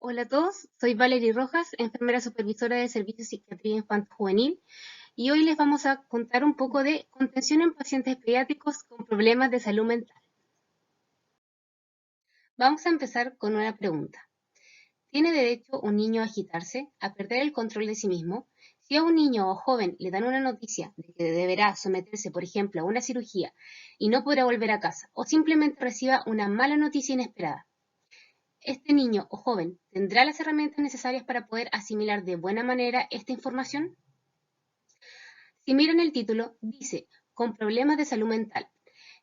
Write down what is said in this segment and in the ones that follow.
Hola a todos, soy Valerie Rojas, enfermera supervisora del Servicio de Psiquiatría Infanto-Juvenil, y hoy les vamos a contar un poco de contención en pacientes pediátricos con problemas de salud mental. Vamos a empezar con una pregunta. ¿Tiene derecho un niño a agitarse, a perder el control de sí mismo? Si a un niño o joven le dan una noticia de que deberá someterse, por ejemplo, a una cirugía y no podrá volver a casa, o simplemente reciba una mala noticia inesperada, ¿este niño o joven tendrá las herramientas necesarias para poder asimilar de buena manera esta información? Si miran el título, dice "con problemas de salud mental".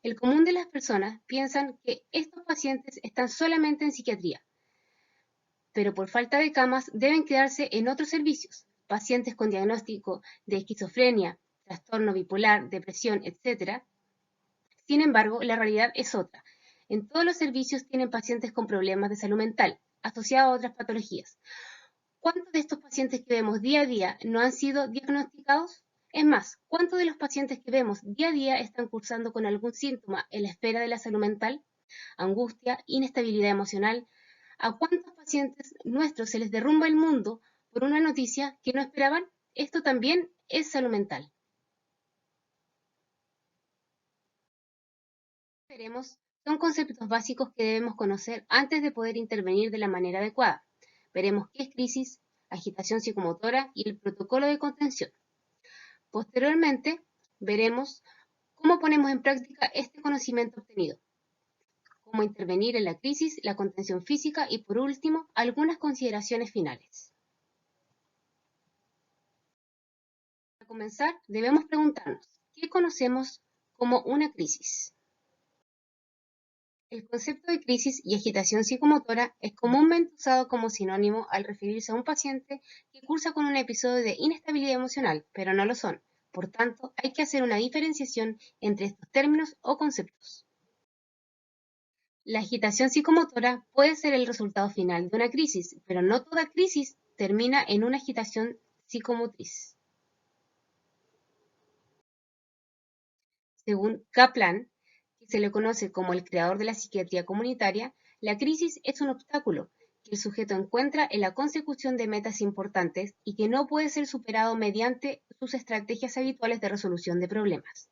El común de las personas piensan que estos pacientes están solamente en psiquiatría, pero por falta de camas deben quedarse en otros servicios. Pacientes con diagnóstico de esquizofrenia, trastorno bipolar, depresión, etc. Sin embargo, la realidad es otra. En todos los servicios tienen pacientes con problemas de salud mental, asociados a otras patologías. ¿Cuántos de estos pacientes que vemos día a día no han sido diagnosticados? Es más, ¿cuántos de los pacientes que vemos día a día están cursando con algún síntoma en la esfera de la salud mental? Angustia, inestabilidad emocional. ¿A cuántos pacientes nuestros se les derrumba el mundo por una noticia que no esperaban? Esto también es salud mental. Veremos, son conceptos básicos que debemos conocer antes de poder intervenir de la manera adecuada. Veremos qué es crisis, agitación psicomotora y el protocolo de contención. Posteriormente, veremos cómo ponemos en práctica este conocimiento obtenido, cómo intervenir en la crisis, la contención física y, por último, algunas consideraciones finales. Para comenzar, debemos preguntarnos, ¿qué conocemos como una crisis? El concepto de crisis y agitación psicomotora es comúnmente usado como sinónimo al referirse a un paciente que cursa con un episodio de inestabilidad emocional, pero no lo son. Por tanto, hay que hacer una diferenciación entre estos términos o conceptos. La agitación psicomotora puede ser el resultado final de una crisis, pero no toda crisis termina en una agitación psicomotriz. Según Kaplan, que se le conoce como el creador de la psiquiatría comunitaria, la crisis es un obstáculo que el sujeto encuentra en la consecución de metas importantes y que no puede ser superado mediante sus estrategias habituales de resolución de problemas.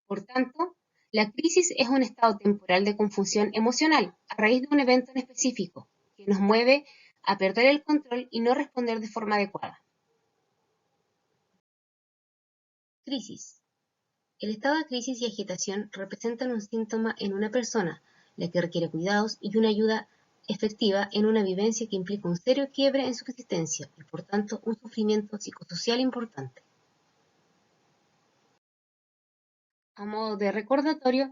Por tanto, la crisis es un estado temporal de confusión emocional a raíz de un evento en específico que nos mueve a perder el control y no responder de forma adecuada. Crisis. El estado de crisis y agitación representan un síntoma en una persona, la que requiere cuidados y una ayuda efectiva en una vivencia que implica un serio quiebre en su existencia y, por tanto, un sufrimiento psicosocial importante. A modo de recordatorio,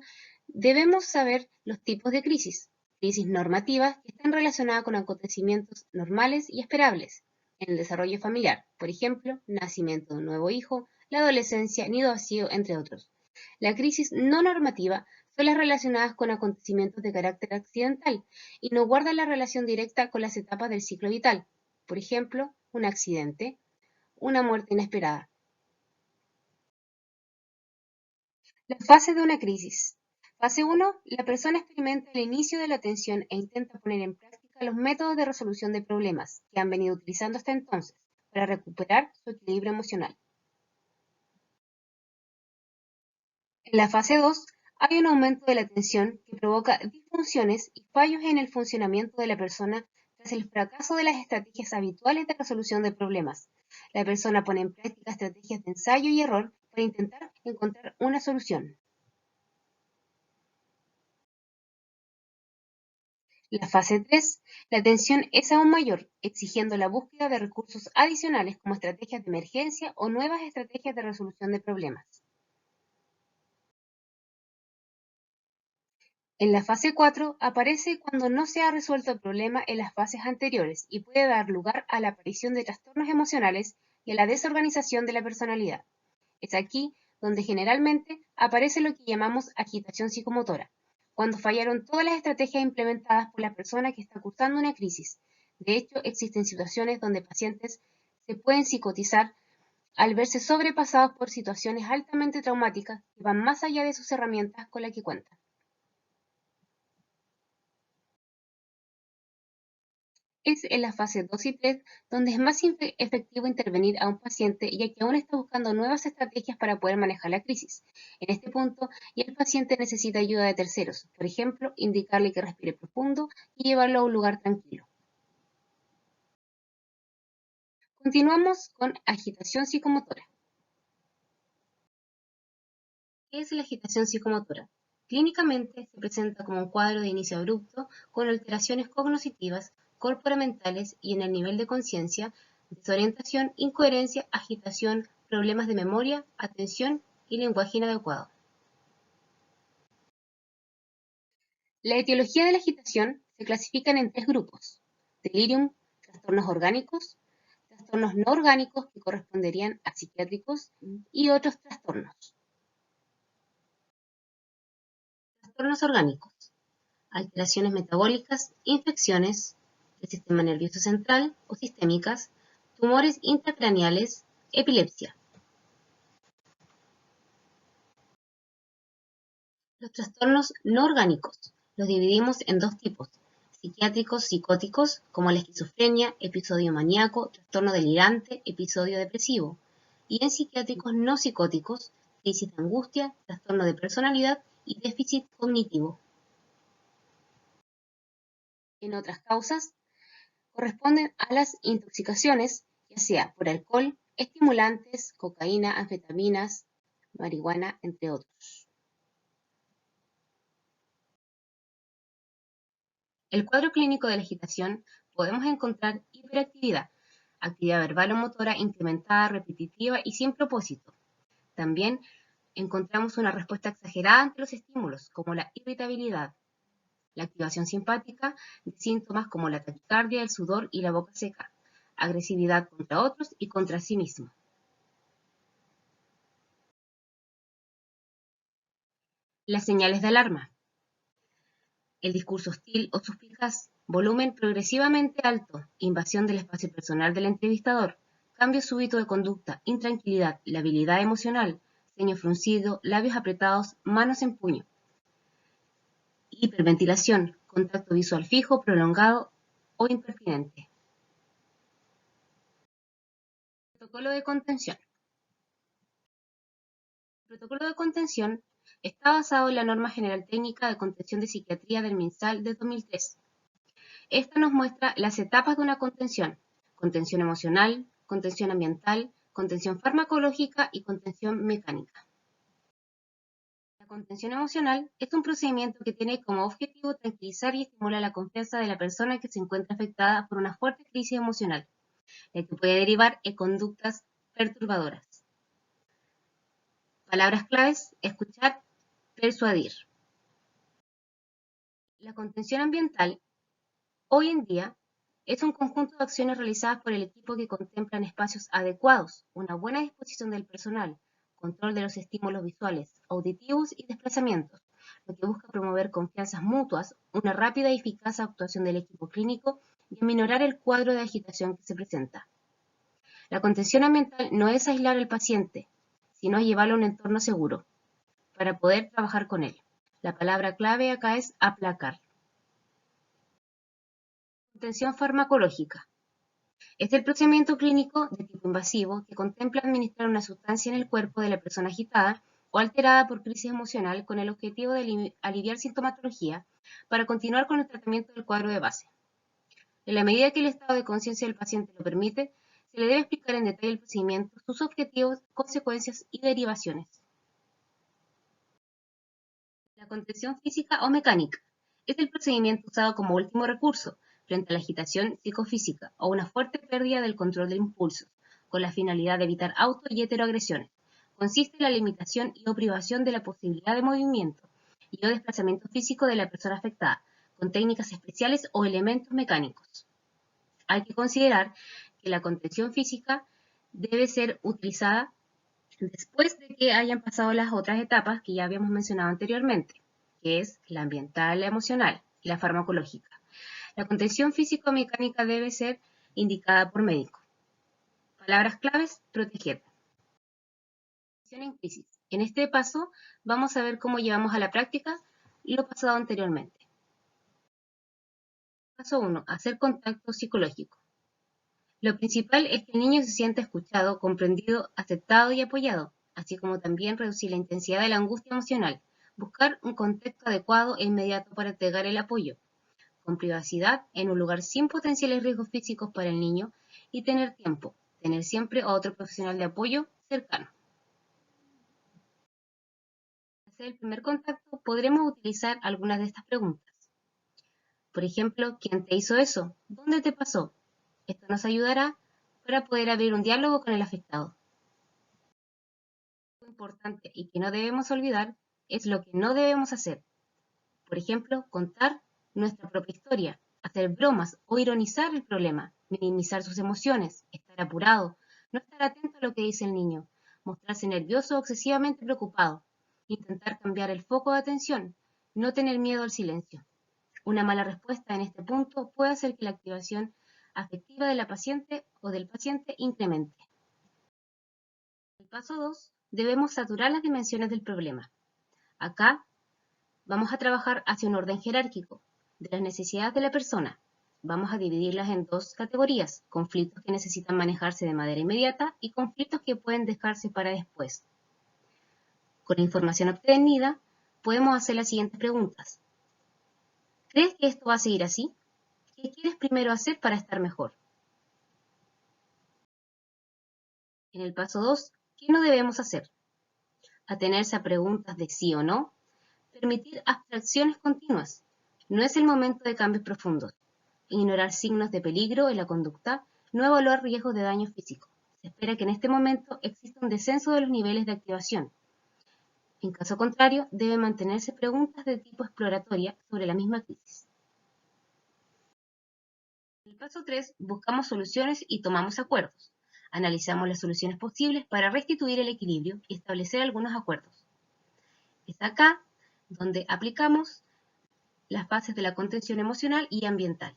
debemos saber los tipos de crisis. Crisis normativas que están relacionadas con acontecimientos normales y esperables en el desarrollo familiar, por ejemplo, nacimiento de un nuevo hijo, la adolescencia, nido vacío, entre otros. La crisis no normativa son las relacionadas con acontecimientos de carácter accidental y no guardan la relación directa con las etapas del ciclo vital, por ejemplo, un accidente, una muerte inesperada. La fase de una crisis. Fase 1. La persona experimenta el inicio de la tensión e intenta poner en práctica los métodos de resolución de problemas que han venido utilizando hasta entonces para recuperar su equilibrio emocional. En la fase 2, hay un aumento de la tensión que provoca disfunciones y fallos en el funcionamiento de la persona tras el fracaso de las estrategias habituales de resolución de problemas. La persona pone en práctica estrategias de ensayo y error para intentar encontrar una solución. La fase 3, la tensión es aún mayor, exigiendo la búsqueda de recursos adicionales como estrategias de emergencia o nuevas estrategias de resolución de problemas. En la fase 4 aparece cuando no se ha resuelto el problema en las fases anteriores y puede dar lugar a la aparición de trastornos emocionales y a la desorganización de la personalidad. Es aquí donde generalmente aparece lo que llamamos agitación psicomotora, cuando fallaron todas las estrategias implementadas por la persona que está cursando una crisis. De hecho, existen situaciones donde pacientes se pueden psicotizar al verse sobrepasados por situaciones altamente traumáticas que van más allá de sus herramientas con las que cuentan. Es en la fase 2 y 3 donde es más efectivo intervenir a un paciente, ya que aún está buscando nuevas estrategias para poder manejar la crisis. En este punto, ya el paciente necesita ayuda de terceros, por ejemplo, indicarle que respire profundo y llevarlo a un lugar tranquilo. Continuamos con agitación psicomotora. ¿Qué es la agitación psicomotora? Clínicamente se presenta como un cuadro de inicio abrupto con alteraciones cognitivas, corporamentales y en el nivel de conciencia, desorientación, incoherencia, agitación, problemas de memoria, atención y lenguaje inadecuado. La etiología de la agitación se clasifican en tres grupos: delirium, trastornos orgánicos, trastornos no orgánicos que corresponderían a psiquiátricos y otros trastornos. Trastornos orgánicos: alteraciones metabólicas, infecciones del sistema nervioso central o sistémicas, tumores intracraneales, epilepsia. Los trastornos no orgánicos los dividimos en dos tipos: psiquiátricos psicóticos, como la esquizofrenia, episodio maníaco, trastorno delirante, episodio depresivo, y en psiquiátricos no psicóticos, crisis de angustia, trastorno de personalidad y déficit cognitivo. En otras causas, corresponden a las intoxicaciones, ya sea por alcohol, estimulantes, cocaína, anfetaminas, marihuana, entre otros. El cuadro clínico de la agitación podemos encontrar hiperactividad, actividad verbal o motora incrementada, repetitiva y sin propósito. También encontramos una respuesta exagerada ante los estímulos, como la irritabilidad, la activación simpática de síntomas como la taquicardia, el sudor y la boca seca, agresividad contra otros y contra sí mismo. Las señales de alarma: el discurso hostil o suspicaz, volumen progresivamente alto, invasión del espacio personal del entrevistador, cambio súbito de conducta, intranquilidad, labilidad emocional, ceño fruncido, labios apretados, manos en puño. Hiperventilación, contacto visual fijo, prolongado o impertinente. Protocolo de contención. El protocolo de contención está basado en la Norma General Técnica de Contención de Psiquiatría del MinSal de 2003. Esta nos muestra las etapas de una contención: contención emocional, contención ambiental, contención farmacológica y contención mecánica. La contención emocional es un procedimiento que tiene como objetivo tranquilizar y estimular la confianza de la persona que se encuentra afectada por una fuerte crisis emocional, la que puede derivar en conductas perturbadoras. Palabras claves: escuchar, persuadir. La contención ambiental, hoy en día, es un conjunto de acciones realizadas por el equipo que contemplan espacios adecuados, una buena disposición del personal, control de los estímulos visuales, auditivos y desplazamientos, lo que busca promover confianzas mutuas, una rápida y eficaz actuación del equipo clínico y aminorar el cuadro de agitación que se presenta. La contención ambiental no es aislar al paciente, sino llevarlo a un entorno seguro para poder trabajar con él. La palabra clave acá es aplacar. Contención farmacológica. Es el procedimiento clínico de tipo invasivo que contempla administrar una sustancia en el cuerpo de la persona agitada o alterada por crisis emocional con el objetivo de aliviar sintomatología para continuar con el tratamiento del cuadro de base. En la medida que el estado de conciencia del paciente lo permite, se le debe explicar en detalle el procedimiento, sus objetivos, consecuencias y derivaciones. La contención física o mecánica es el procedimiento usado como último recurso frente a la agitación psicofísica o una fuerte pérdida del control de impulsos, con la finalidad de evitar auto y heteroagresiones. Consiste en la limitación y o privación de la posibilidad de movimiento y o desplazamiento físico de la persona afectada, con técnicas especiales o elementos mecánicos. Hay que considerar que la contención física debe ser utilizada después de que hayan pasado las otras etapas que ya habíamos mencionado anteriormente, que es la ambiental, la emocional y la farmacológica. La contención físico-mecánica debe ser indicada por médico. Palabras claves: proteger. En crisis. En este paso vamos a ver cómo llevamos a la práctica lo pasado anteriormente. Paso 1. Hacer contacto psicológico. Lo principal es que el niño se sienta escuchado, comprendido, aceptado y apoyado, así como también reducir la intensidad de la angustia emocional. Buscar un contexto adecuado e inmediato para entregar el apoyo, con privacidad, en un lugar sin potenciales riesgos físicos para el niño, y tener tiempo, tener siempre a otro profesional de apoyo cercano. Para hacer el primer contacto, podremos utilizar algunas de estas preguntas. Por ejemplo, ¿quién te hizo eso? ¿Dónde te pasó? Esto nos ayudará para poder abrir un diálogo con el afectado. Lo importante y que no debemos olvidar es lo que no debemos hacer. Por ejemplo, contar nuestra propia historia, hacer bromas o ironizar el problema, minimizar sus emociones, estar apurado, no estar atento a lo que dice el niño, mostrarse nervioso o excesivamente preocupado, intentar cambiar el foco de atención, no tener miedo al silencio. Una mala respuesta en este punto puede hacer que la activación afectiva de la paciente o del paciente incremente. En el paso 2, debemos saturar las dimensiones del problema. Acá vamos a trabajar hacia un orden jerárquico de las necesidades de la persona. Vamos a dividirlas en dos categorías: conflictos que necesitan manejarse de manera inmediata y conflictos que pueden dejarse para después. Con la información obtenida, podemos hacer las siguientes preguntas. ¿Crees que esto va a seguir así? ¿Qué quieres primero hacer para estar mejor? En el paso 2, ¿qué no debemos hacer? Atenerse a preguntas de sí o no, permitir abstracciones continuas. No es el momento de cambios profundos. Ignorar signos de peligro en la conducta, no evaluar riesgos de daño físico. Se espera que en este momento exista un descenso de los niveles de activación. En caso contrario, debe mantenerse preguntas de tipo exploratoria sobre la misma crisis. En el paso 3, buscamos soluciones y tomamos acuerdos. Analizamos las soluciones posibles para restituir el equilibrio y establecer algunos acuerdos. Es acá donde aplicamos las bases de la contención emocional y ambiental.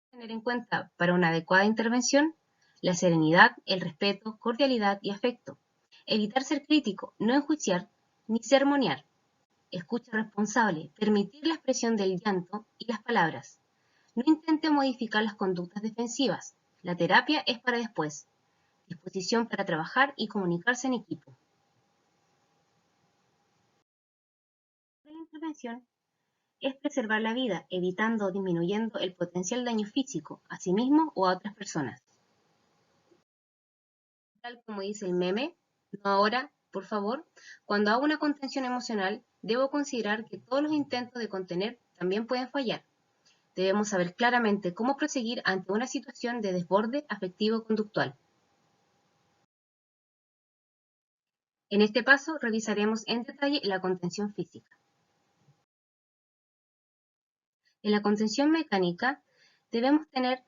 Tener en cuenta para una adecuada intervención la serenidad, el respeto, cordialidad y afecto. Evitar ser crítico, no enjuiciar ni sermonear. Escucha responsable, permitir la expresión del llanto y las palabras. No intente modificar las conductas defensivas. La terapia es para después. Disposición para trabajar y comunicarse en equipo. La intervención es preservar la vida, evitando o disminuyendo el potencial daño físico a sí mismo o a otras personas. Tal como dice el meme, no ahora, por favor, cuando hago una contención emocional, debo considerar que todos los intentos de contener también pueden fallar. Debemos saber claramente cómo proseguir ante una situación de desborde afectivo-conductual. En este paso revisaremos en detalle la contención física. En la contención mecánica debemos tener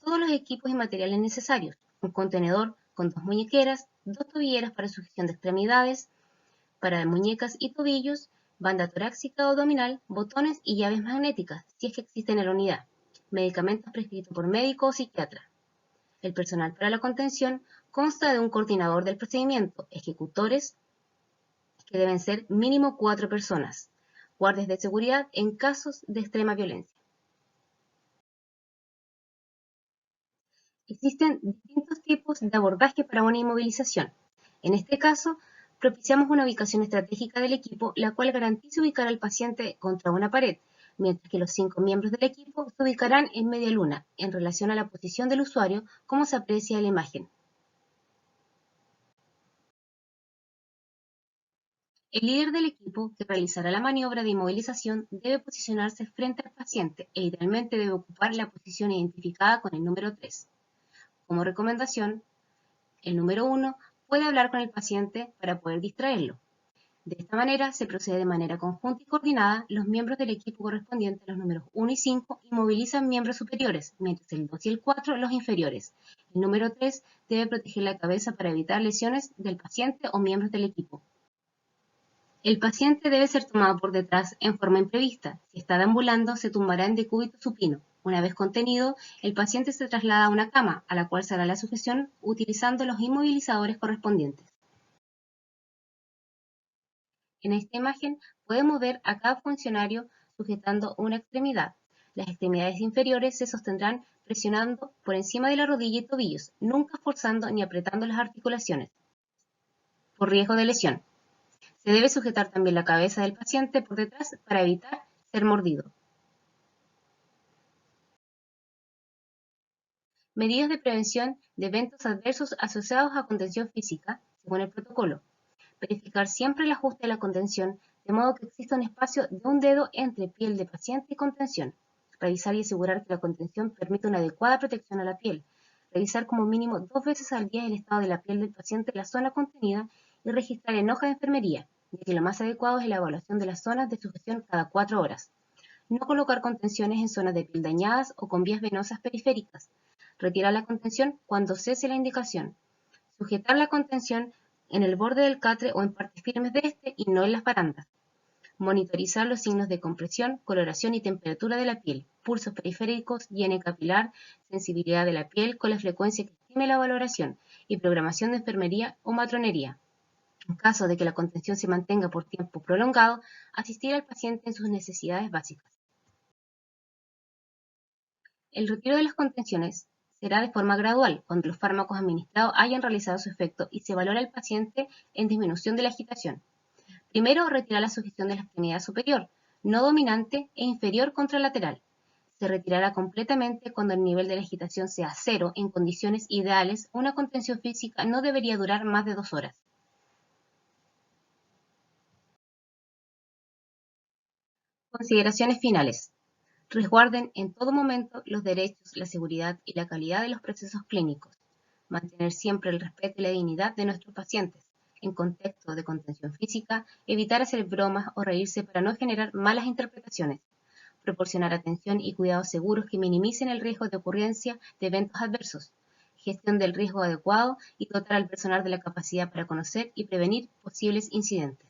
todos los equipos y materiales necesarios: un contenedor con 2 muñequeras, 2 tobilleras para sujeción de extremidades, para muñecas y tobillos, banda torácica o abdominal, botones y llaves magnéticas, si es que existen en la unidad, medicamentos prescritos por médico o psiquiatra. El personal para la contención consta de un coordinador del procedimiento, ejecutores, que deben ser mínimo 4 personas, guardias de seguridad en casos de extrema violencia. Existen distintos tipos de abordaje para una inmovilización. En este caso, propiciamos una ubicación estratégica del equipo, la cual garantiza ubicar al paciente contra una pared, mientras que los 5 miembros del equipo se ubicarán en media luna, en relación a la posición del usuario, como se aprecia en la imagen. El líder del equipo que realizará la maniobra de inmovilización debe posicionarse frente al paciente e idealmente debe ocupar la posición identificada con el número 3. Como recomendación, el número 1 puede hablar con el paciente para poder distraerlo. De esta manera se procede de manera conjunta y coordinada. Los miembros del equipo correspondiente a los números 1 y 5 inmovilizan miembros superiores, mientras el 2 y el 4 los inferiores. El número 3 debe proteger la cabeza para evitar lesiones del paciente o miembros del equipo. El paciente debe ser tomado por detrás en forma imprevista. Si está deambulando, se tumbará en decúbito supino. Una vez contenido, el paciente se traslada a una cama, a la cual se hará la sujeción utilizando los inmovilizadores correspondientes. En esta imagen podemos ver a cada funcionario sujetando una extremidad. Las extremidades inferiores se sostendrán presionando por encima de la rodilla y tobillos, nunca forzando ni apretando las articulaciones, por riesgo de lesión. Se debe sujetar también la cabeza del paciente por detrás para evitar ser mordido. Medidas de prevención de eventos adversos asociados a contención física, según el protocolo. Verificar siempre el ajuste de la contención, de modo que exista un espacio de un dedo entre piel de paciente y contención. Revisar y asegurar que la contención permite una adecuada protección a la piel. Revisar como mínimo 2 veces al día el estado de la piel del paciente en la zona contenida y registrar en hoja de enfermería, ya que lo más adecuado es la evaluación de las zonas de sujeción cada 4 horas. No colocar contenciones en zonas de piel dañadas o con vías venosas periféricas. Retirar la contención cuando cese la indicación. Sujetar la contención en el borde del catre o en partes firmes de este y no en las barandas. Monitorizar los signos de compresión, coloración y temperatura de la piel, pulsos periféricos, higiene capilar, sensibilidad de la piel con la frecuencia que estime la valoración y programación de enfermería o matronería. En caso de que la contención se mantenga por tiempo prolongado, asistir al paciente en sus necesidades básicas. El retiro de las contenciones será de forma gradual, cuando los fármacos administrados hayan realizado su efecto y se valora al paciente en disminución de la agitación. Primero, retirar la sujeción de la extremidad superior, no dominante e inferior contralateral. Se retirará completamente cuando el nivel de la agitación sea cero. En condiciones ideales, una contención física no debería durar más de 2 horas. Consideraciones finales. Resguarden en todo momento los derechos, la seguridad y la calidad de los procesos clínicos. Mantener siempre el respeto y la dignidad de nuestros pacientes. En contexto de contención física, evitar hacer bromas o reírse para no generar malas interpretaciones. Proporcionar atención y cuidados seguros que minimicen el riesgo de ocurrencia de eventos adversos. Gestión del riesgo adecuado y dotar al personal de la capacidad para conocer y prevenir posibles incidentes.